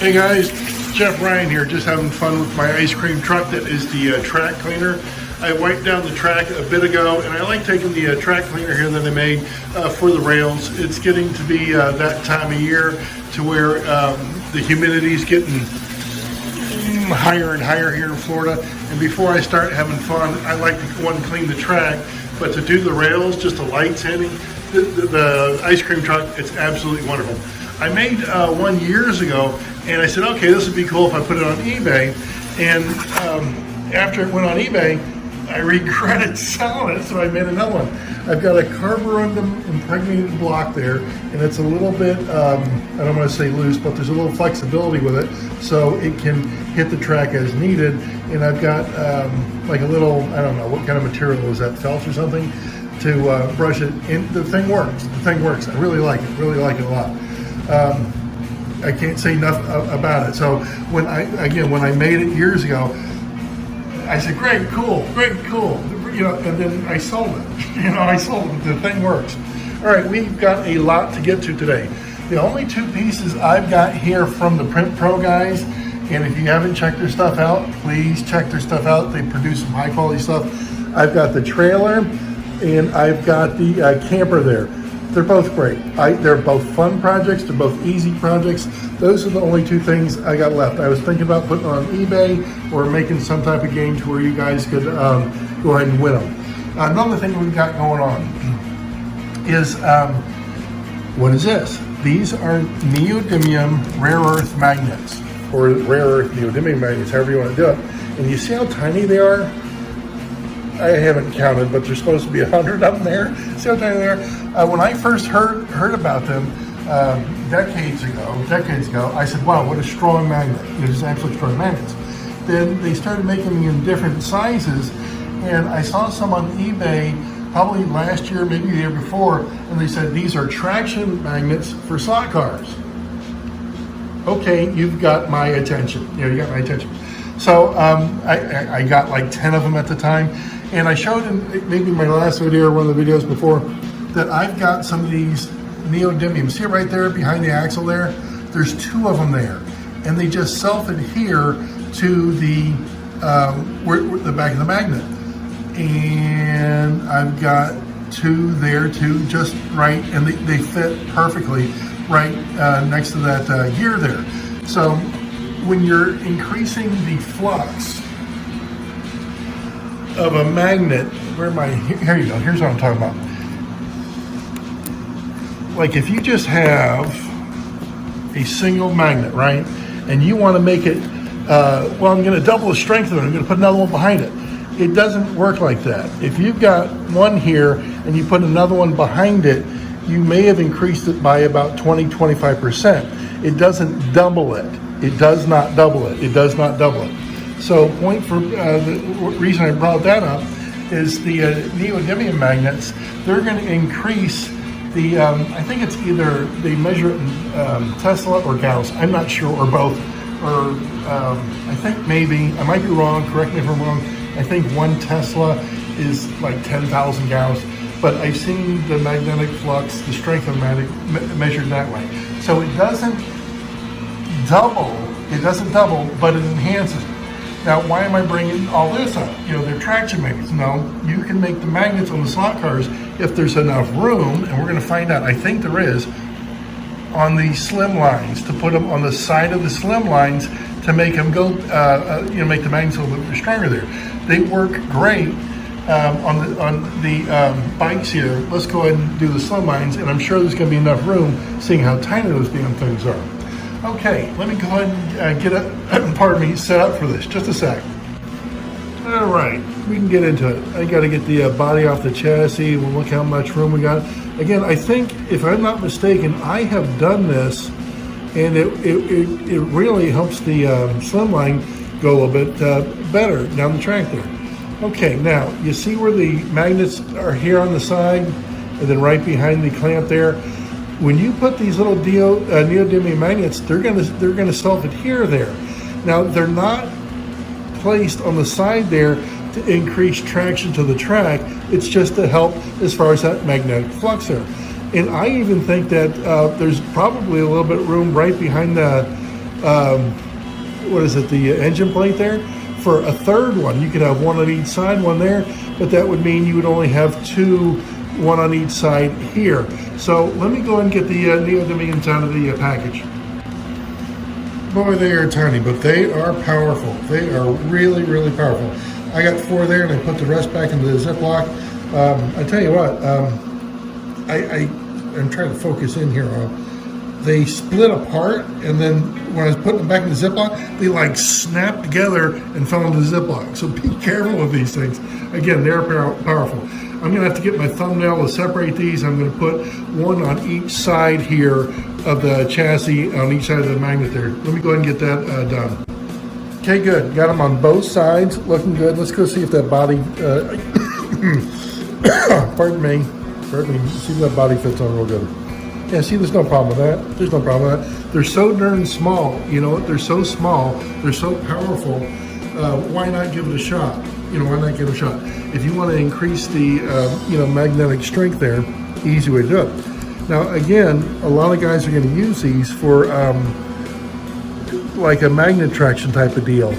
Hey guys, Jeff Ryan here, just having fun with my ice cream truck that is the track cleaner. I wiped down the track a bit ago, and I like taking the track cleaner here that I made for the rails. It's getting to be that time of year to where the humidity is getting higher and higher here in Florida. And before I start having fun, I like to go and clean the track, but to do the rails, just the lights hitting the ice cream truck, it's absolutely wonderful. I made one years ago, and I said, okay, this would be cool if I put it on eBay. And after it went on eBay, I regretted selling it, so I made another one. I've got a carborundum impregnated block there, and it's a little bit, I don't want to say loose, but there's a little flexibility with it, so it can hit the track as needed. And I've got like a little, I don't know, what kind of material is that, felt or something, to brush it. And the thing works. The thing works. I really like it a lot. I can't say enough about it. So when I made it years ago, I said, great, cool. You know, and then I sold it. I sold it. The thing works. All right, we've got a lot to get to today. The only two pieces I've got here from the Print Pro guys, and if you haven't checked their stuff out, please check their stuff out. They produce some high quality stuff. I've got the trailer and I've got the camper there. They're both great. They're both fun projects. They're both easy projects. Those are the only two things I got left. I was thinking about putting on eBay or making some type of game to where you guys could go ahead and win them. Another thing we've got going on is, what is this? These are neodymium rare earth magnets, or rare earth neodymium magnets, however you want to do it. And you see how tiny they are? I haven't counted, but there's supposed to be 100 of them there. See how tiny they are? When I first heard about them decades ago, I said, wow, what a strong magnet. They're just absolutely strong magnets. Then they started making them in different sizes, and I saw some on eBay probably last year, maybe the year before, and they said these are traction magnets for slot cars. Okay, you've got my attention. You got my attention. So I got like 10 of them at the time, and I showed in maybe my last video or one of the videos before that I've got some of these neodymium. See it right there behind the axle there? There's two of them there, and they just self-adhere to the back of the magnet. And I've got two there too, just right, and they fit perfectly right next to that gear there. So when you're increasing the flux of a magnet, here you go, here's what I'm talking about. Like if you just have a single magnet, right, and you want to make it, well, I'm going to double the strength of it, I'm going to put another one behind it. It doesn't work like that. If you've got one here and you put another one behind it, you may have increased it by about 20-25%. It doesn't double it. It does not double it. It does not double it. So the reason I brought that up is the neodymium magnets, they're going to increase the, I think it's either, they measure it in Tesla or Gauss, I'm not sure, or both. Or I think maybe, I might be wrong, correct me if I'm wrong, I think 1 Tesla is like 10,000 Gauss, but I've seen the magnetic flux, the strength of magnet measured that way. So it doesn't double, but it enhances it. Now, why am I bringing all this up? They're traction magnets. No, you can make the magnets on the slot cars if there's enough room, and we're going to find out, I think there is, on the Slimlines, to put them on the side of the Slimlines to make them go, make the magnets a little bit stronger there. They work great on the bikes here. Let's go ahead and do the Slimlines, and I'm sure there's going to be enough room, seeing how tiny those damn things are. Okay, let me go ahead and get set up for this. Just a sec. All right, we can get into it. I got to get the body off the chassis. We'll look how much room we got. Again, I think, if I'm not mistaken, I have done this, and it really helps the Slimline go a little bit better down the track there. Okay, now, you see where the magnets are here on the side, and then right behind the clamp there? When you put these little neodymium magnets, they're gonna self-adhere there. Now, they're not placed on the side there to increase traction to the track. It's just to help as far as that magnetic flux there. And I even think that there's probably a little bit of room right behind the what is it, the engine plate there. For a third one, you could have one on each side, one there, but that would mean you would only have two, one on each side here. So let me go and get the neodymiums out of the package. Boy, they are tiny, but they are powerful. They are really, really powerful. I got 4 there, and I put the rest back into the Ziploc. I tell you what, I'm trying to focus in here. They split apart, and then when I was putting them back in the Ziploc, they like snapped together and fell into the Ziploc. So be careful with these things. Again, they're powerful. I'm gonna have to get my thumbnail to separate these. I'm gonna put one on each side here of the chassis, on each side of the magnet there. Let me go ahead and get that done. Okay, good. Got them on both sides, looking good. Let's go see if that body, pardon me, see if that body fits on real good. Yeah, see, there's no problem with that. There's no problem with that. They're so darn small, you know what? They're so small, they're so powerful. Why not give it a shot? You know, why not give it a shot? If you want to increase the, magnetic strength there, easy way to do it. Now, again, a lot of guys are going to use these for like a magnet traction type of deal.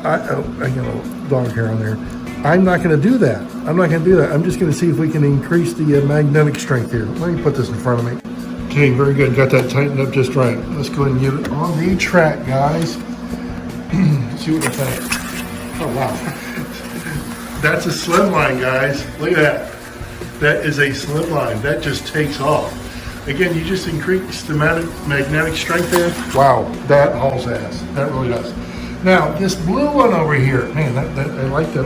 I got a dog hair on there. I'm not going to do that. I'm not going to do that. I'm just going to see if we can increase the magnetic strength here. Let me put this in front of me. Okay, very good. Got that tightened up just right. Let's go ahead and get it on the track, guys. See what I think. Oh, wow. That's a Slimline, guys. Look at that. That is a Slimline. That just takes off. Again, you just increase the magnetic strength there. Wow, that hauls ass. That really does. Now, this blue one over here, man, I like the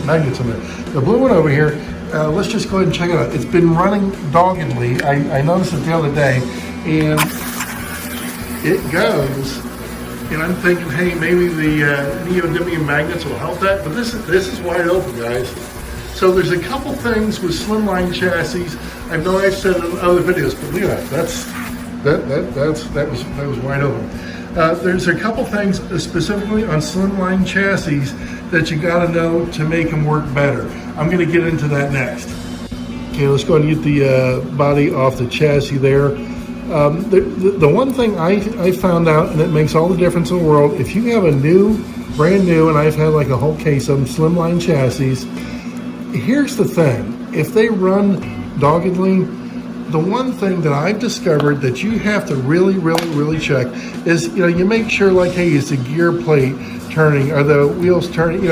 magnets on there. The blue one over here, let's just go ahead and check it out. It's been running doggedly. I noticed it the other day, and it goes, and I'm thinking, hey, maybe the neodymium magnets will help that, but this is wide open, guys. So there's a couple things with Slimline chassis. I know I've said in other videos, but look at that. That was wide open. There's a couple things specifically on Slimline chassis that you got to know to make them work better. I'm going to get into that next. Okay, let's go ahead and get the body off the chassis there. The one thing I found out, and it makes all the difference in the world, if you have a brand new, and I've had like a whole case of them, Slimline chassis, here's the thing. If they run doggedly, the one thing that I've discovered that you have to really, really, really check is, you make sure, like, hey, is the gear plate turning? Are the wheels turning?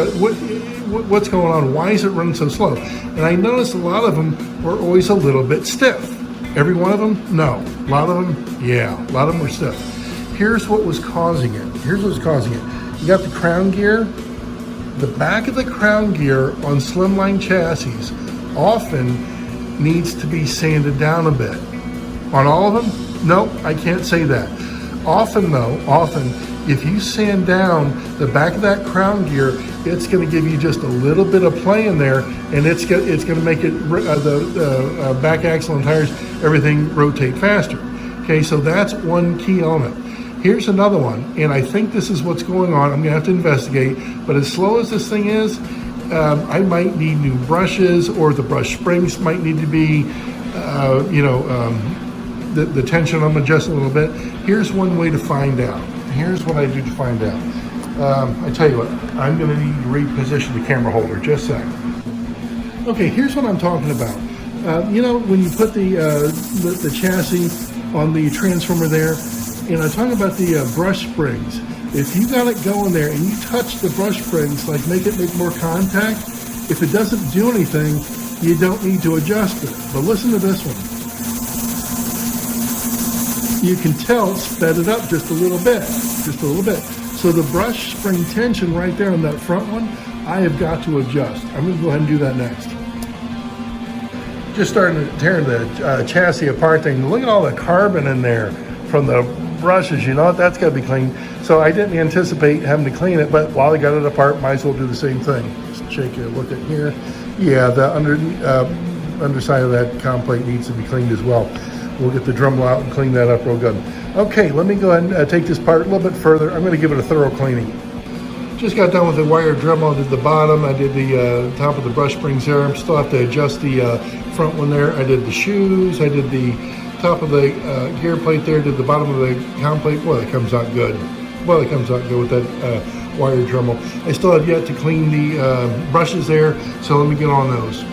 What's going on? Why is it running so slow? And I noticed a lot of them were always a little bit stiff. Every one of them? No. A lot of them? Yeah. A lot of them were stiff. Here's what was causing it. You got the crown gear. The back of the crown gear on Slimline chassis often needs to be sanded down a bit. On all of them? No, I can't say that. Often, if you sand down the back of that crown gear, it's going to give you just a little bit of play in there, and it's going to make it the back axle and tires, everything rotate faster. Okay, so that's one key element. Here's another one, and I think this is what's going on. I'm going to have to investigate, but as slow as this thing is, I might need new brushes, or the brush springs might need to be, the tension I'm adjusting a little bit. Here's one way to find out. Here's what I do to find out. I tell you what, I'm going to need to reposition the camera holder. Just a second. Okay, here's what I'm talking about. When you put the chassis on the transformer there, and I'm talking about the brush springs. If you got it going there and you touch the brush springs, like make it make more contact, if it doesn't do anything, you don't need to adjust it. But listen to this one. You can tell it sped it up just a little bit. So the brush spring tension right there on that front one, I have got to adjust. I'm going to go ahead and do that next. Just starting to tear the chassis apart thing. Look at all the carbon in there from the brushes, that's got to be cleaned. So I didn't anticipate having to clean it, but while I got it apart, might as well do the same thing. Just shake it, look at here. Yeah, the underside of that com plate needs to be cleaned as well. We'll get the Dremel out and clean that up real good. Okay, let me go ahead and take this part a little bit further. I'm going to give it a thorough cleaning. Just got done with the wire Dremel. I did the bottom. I did the top of the brush springs there. I still have to adjust the front one there. I did the shoes. I did the top of the gear plate there. Did the bottom of the com plate. Boy, that comes out good. Well, it comes out good with that wire Dremel. I still have yet to clean the brushes there, so let me get on those.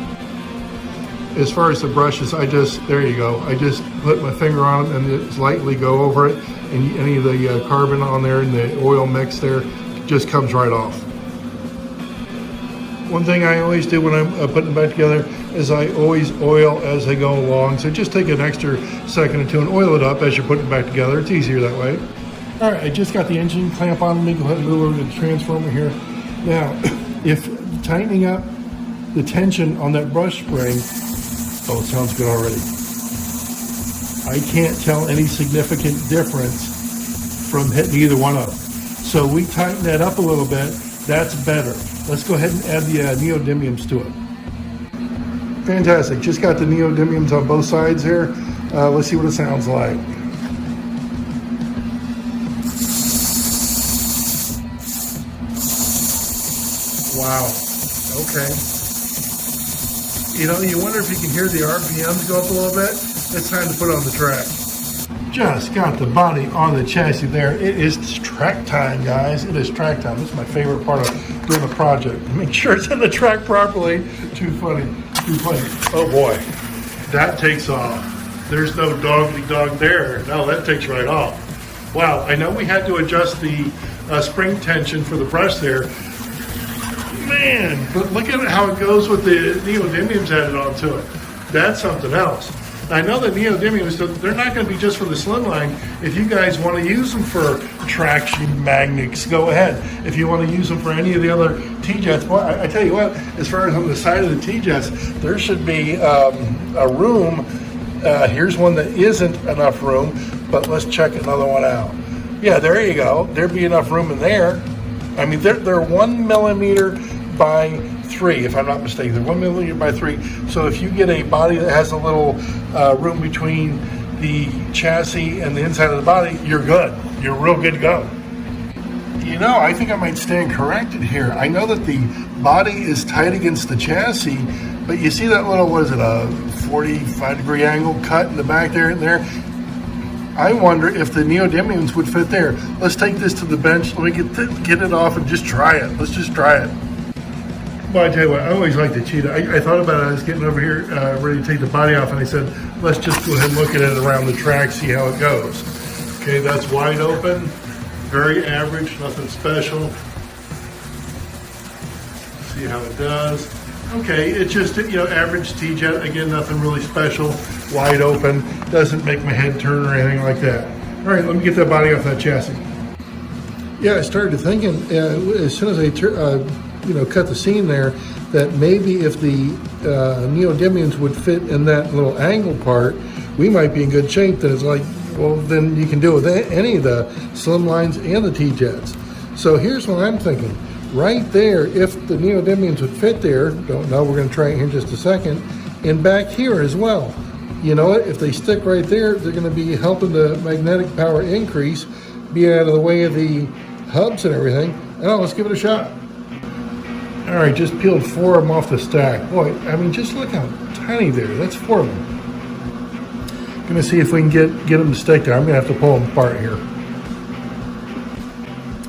As far as the brushes, there you go. I just put my finger on them and just lightly go over it, and any of the carbon on there and the oil mix there just comes right off. One thing I always do when I'm putting them back together is I always oil as I go along. So just take an extra second or two and oil it up as you're putting it back together. It's easier that way. All right, I just got the engine clamp on. Let me go ahead and move over to the transformer here. Now, if tightening up the tension on that brush spring, oh, it sounds good already. I can't tell any significant difference from hitting either one of them. So we tighten that up a little bit. That's better. Let's go ahead and add the neodymiums to it. Fantastic. Just got the neodymiums on both sides here. Let's see what it sounds like. Wow. Okay. You know, you wonder if you can hear the RPMs go up a little bit. It's time to put it on the track. Just got the body on the chassis there. It is track time, guys. It is track time. This is my favorite part of doing a project. Make sure it's in the track properly. Too funny. Too funny. Oh boy. That takes off. There's no dog there. No, that takes right off. Wow. I know we had to adjust the spring tension for the brush there. Man, but look at how it goes with the neodymiums added onto it. That's something else. I know the neodymiums, they're not going to be just for the Slimline. If you guys want to use them for traction magnets, go ahead. If you want to use them for any of the other T-Jets, well, I tell you what, as far as on the side of the T-Jets, there should be a room. Here's one that isn't enough room, but let's check another one out. Yeah, there you go. There'd be enough room in there. I mean, they're 1 millimeter by 3, if I'm not mistaken. They're 1 millimeter by 3. So if you get a body that has a little room between the chassis and the inside of the body, you're good. You're real good to go. You know, I think I might stand corrected here. I know that the body is tight against the chassis, but you see that little, what is it, a 45-degree angle cut in the back there and there? I wonder if the neodymiums would fit there. Let's take this to the bench. Let me get it off and just try it. Let's just try it. Well, I tell you what, I always like to cheat. I thought about it. I was getting over here ready to take the body off, and I said, let's just go ahead and look at it around the track, see how it goes. Okay, that's wide open, very average, nothing special. See how it does. Okay, it's just, you know, average T-Jet. Again, nothing really special. Wide open, doesn't make my head turn or anything like that. All right, let me get that body off that chassis. Yeah, I started thinking as soon as I cut the seam there, that maybe if the neodymiums would fit in that little angle part, we might be in good shape. That it's like, well, then you can do it with any of the Slimlines and the T-Jets. So here's what I'm thinking. Right there, if the neodymiums would fit there, don't know, we're going to try it here in just a second, and back here as well. You know what, if they stick right there, they're going to be helping the magnetic power increase, be out of the way of the hubs and everything. Oh, let's give it a shot. All right, just peeled 4 of them off the stack. Boy, I mean, just look how tiny they are. That's 4 of them. Going to see if we can get them to stick there. I'm going to have to pull them apart here.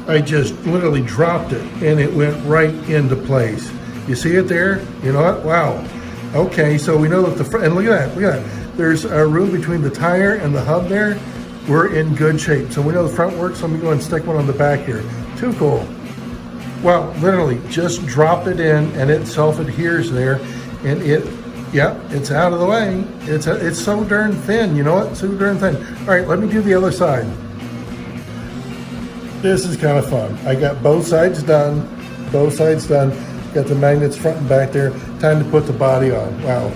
I just literally dropped it and it went right into place. You see it there? You know what? Wow. Okay, so we know that the front, and look at that. There's a room between the tire and the hub there. We're in good shape. So we know the front works. So let me go and stick one on the back here. Too cool. Well, literally just drop it in and it self-adheres there, and it's out of the way. It's so darn thin. You know what? So darn thin. All right, let me do the other side. This is kind of fun. I got both sides done. Got the magnets front and back there. Time to put the body on. Wow.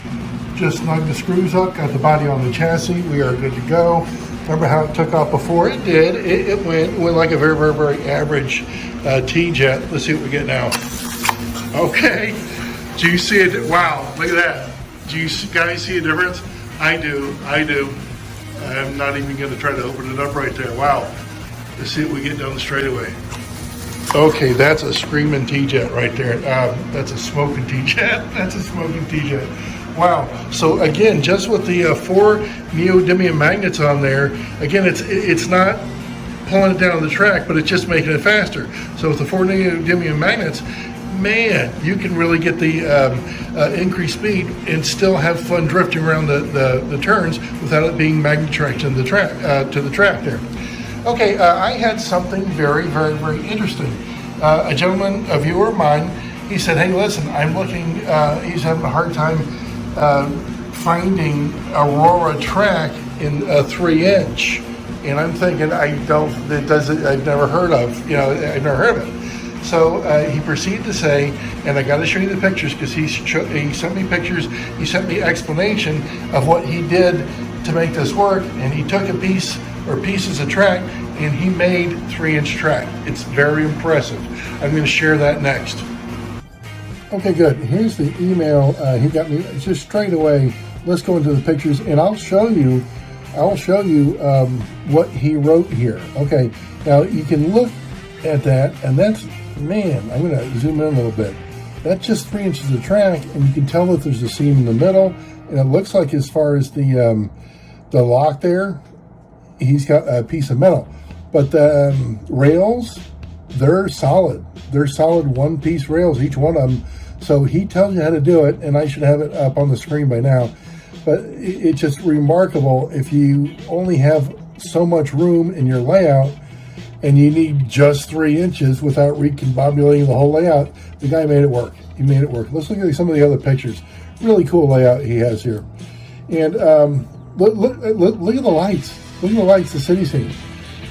Just snug the screws up, got the body on the chassis. We are good to go. Remember how it took off before? It did. It went like a very, very, very average T-Jet. Let's see what we get now. Okay. Do you see it? Wow. Look at that. Do you guys see a difference? I do. I'm not even going to try to open it up right there. Wow. Let's see what we get down the straightaway. Okay, that's a screaming T-Jet right there. That's a smoking T-Jet. Wow. So again, just with the 4 neodymium magnets on there, again, it's not pulling it down the track, but it's just making it faster. So with the 4 neodymium magnets, man, you can really get the increased speed and still have fun drifting around the turns without it being magnet traction to the track there. Okay, I had something very, very, very interesting. A gentleman, a viewer of mine, he said, hey, listen, I'm looking, he's having a hard time finding Aurora track in a 3-inch. And I'm thinking, I've never heard of, I've never heard of it. So he proceeded to say, and I got to show you the pictures because he sent me pictures, he sent me explanation of what he did to make this work, and he took a piece or pieces of track and he made 3-inch track. It's very impressive. I'm going to share that next. Okay, good. Here's the email he got me just straight away. Let's go into the pictures and I'll show you what he wrote here. Okay, now you can look at that, and that's, man, I'm going to zoom in a little bit. That's just 3 inches of track, and you can tell that there's a seam in the middle, and it looks like as far as the lock there, he's got a piece of metal. But the rails, they're solid. They're solid one-piece rails, each one of them. So he tells you how to do it, and I should have it up on the screen by now. But it's just remarkable if you only have so much room in your layout and you need just 3 inches without recombobulating the whole layout. The guy made it work. He made it work. Let's look at some of the other pictures. Really cool layout he has here. And look at the lights. Look at the lights, the city scene.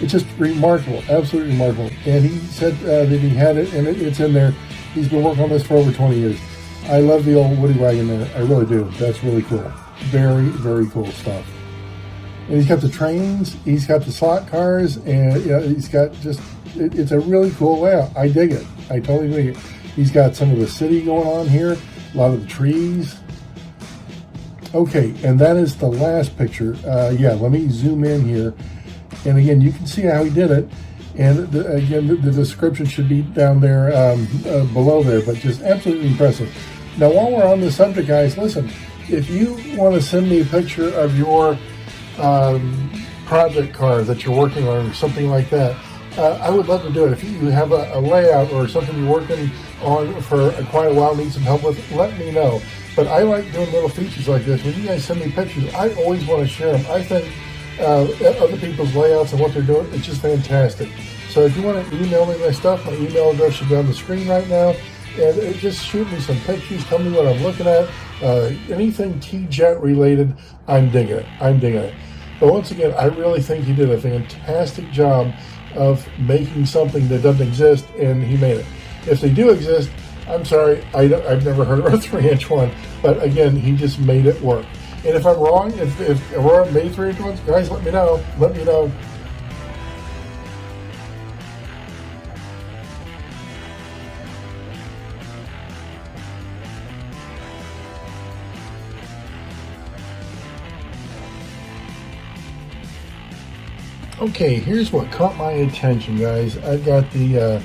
It's just remarkable, absolutely remarkable. And he said that he had it, and it's in there. He's been working on this for over 20 years. I love the old Woody wagon there. I really do. That's really cool. Very, very cool stuff. And he's got the trains, he's got the slot cars, and he's got just, it's a really cool layout. I dig it. I totally dig it. He's got some of the city going on here, a lot of the trees. Okay, and that is the last picture. Let me zoom in here. And again, you can see how he did it. And again, the description should be down there below there, but just absolutely impressive. Now, while we're on this subject, guys, listen, if you want to send me a picture of your project car that you're working on or something like that, I would love to do it. If you have a layout or something you're working on for quite a while, need some help with, let me know. But I like doing little features like this. When you guys send me pictures, I always want to share them. I think other people's layouts and what they're doing, it's just fantastic. So if you want to email me my stuff, my email address should be on the screen right now. And just shoot me some pictures, tell me what I'm looking at. Anything T-Jet related, I'm digging it. I'm digging it. But once again, I really think he did a fantastic job of making something that doesn't exist, and he made it. If they do exist, I'm sorry, I've never heard of a 3-inch one. But again, he just made it work. And if I'm wrong, if Aurora made 3-inch ones, guys, let me know. Let me know. Okay, here's what caught my attention, guys. I've got the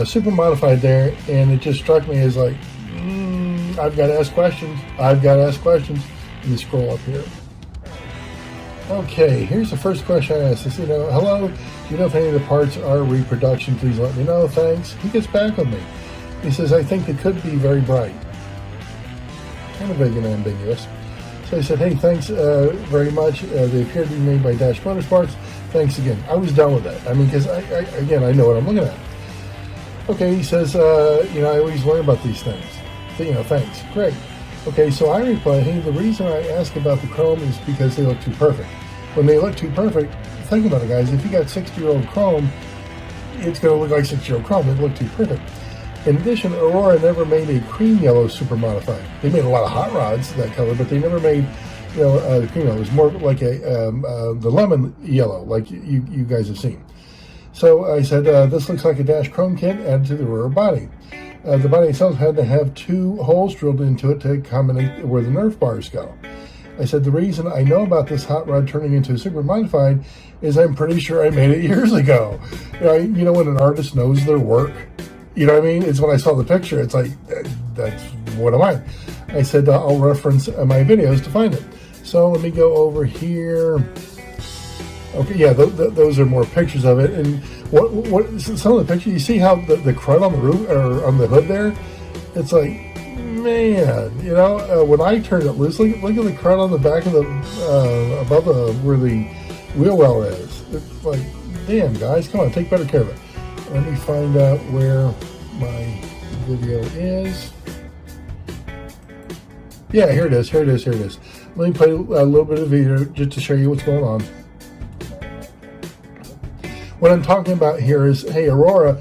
super modified there, and it just struck me as like, I've got to ask questions. I've got to ask questions. Let me scroll up here. Okay, here's the first question I asked. I said, hello, do you know if any of the parts are reproduction? Please let me know. Thanks. He gets back with me. He says, I think it could be very bright. Kind of vague and ambiguous. So I said, hey, thanks very much. They appear to be made by Dash Motorsports. Thanks again. I was done with that. I mean, because, I know what I'm looking at. Okay, he says, I always learn about these things. So, thanks. Great. Okay, so I reply, hey, the reason I ask about the chrome is because they look too perfect. When they look too perfect, think about it, guys. If you got 60-year-old chrome, it's going to look like 60-year-old chrome. It look too perfect. In addition, Aurora never made a cream yellow super modified. They made a lot of hot rods that color, but they never made, the cream yellow. It was more like the lemon yellow, like you guys have seen. So I said, this looks like a Dash chrome kit added to the Aurora body. The body itself had to have 2 holes drilled into it to accommodate where the Nerf bars go. I said, the reason I know about this hot rod turning into a super modified is I'm pretty sure I made it years ago. When an artist knows their work, you know what I mean? It's when I saw the picture, it's like, that's what am I? I said, I'll reference my videos to find it. So let me go over here. Okay, yeah, those are more pictures of it. And what some of the pictures, you see how the crud on the roof or on the hood there? It's like, man, you know, when I turned it loose, look at the crud on the back of the above where the wheel well is. It's like, damn, guys, come on, take better care of it. Let me find out where my video is. Yeah, here it is. Let me play a little bit of video just to show you what's going on. What I'm talking about here is, hey, Aurora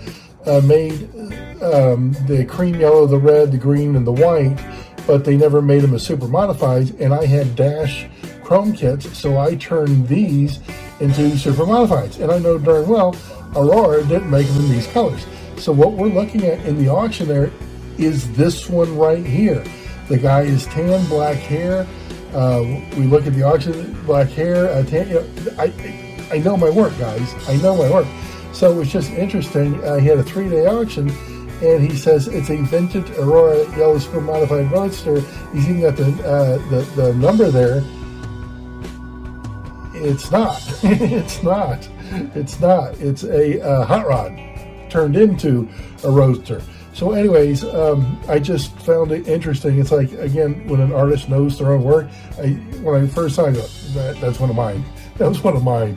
made the cream yellow, the red, the green, and the white, but they never made them as super modifieds, and I had Dash chrome kits, so I turned these into super modifieds. And I know darn well Aurora didn't make them in these colors. So what we're looking at in the auction there is this one right here. The guy is tan, black hair. We look at the auction, black hair, tan. You know, I know my work, guys. I know my work. So it's just interesting. He had a 3-day auction, and he says it's a vintage Aurora Yellow Super Modified Roadster. He's even got the number there. It's not. It's not. It's a hot rod turned into a roadster. So anyways, I just found it interesting. It's like, again, when an artist knows their own work, when I first saw it, that's one of mine. That was one of mine.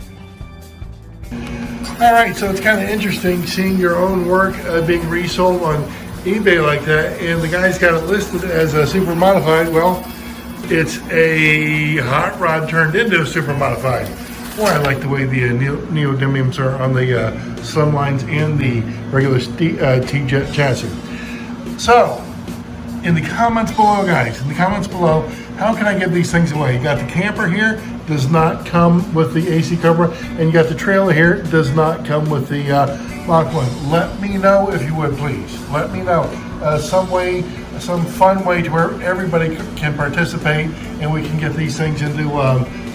All right, so it's kind of interesting seeing your own work being resold on eBay like that, and the guy's got it listed as a super modified. Well, it's a hot rod turned into a super modified. Boy, I like the way the neodymiums are on the Slimlines and the regular T-Jet chassis. So, in the comments below, guys, how can I give these things away? You got the camper here, does not come with the AC Cobra, and you got the trailer here, does not come with the Mach 1. Let me know if you would, please. Let me know some fun way to where everybody can participate, and we can get these things into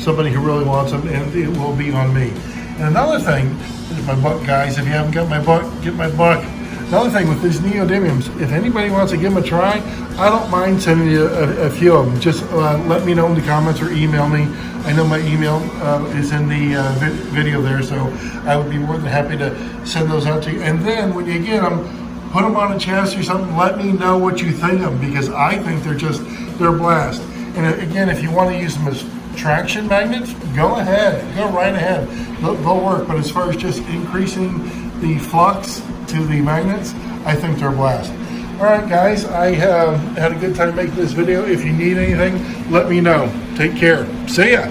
somebody who really wants them, and it will be on me. And another thing is my book, guys. If you haven't got my book, get my book. Another thing with these neodymiums, if anybody wants to give them a try, I don't mind sending you a few of them. Just let me know in the comments or email me. I know my email is in the video there, so I would be more than happy to send those out to you. And then when you get them, put them on a chassis or something. Let me know what you think of them, because I think they're blast. And again, if you want to use them as traction magnets, go right ahead. They'll work. But as far as just increasing the flux to the magnets, I think they're blast. All right, guys, I had a good time making this video. If you need anything, let me know. Take care. See ya.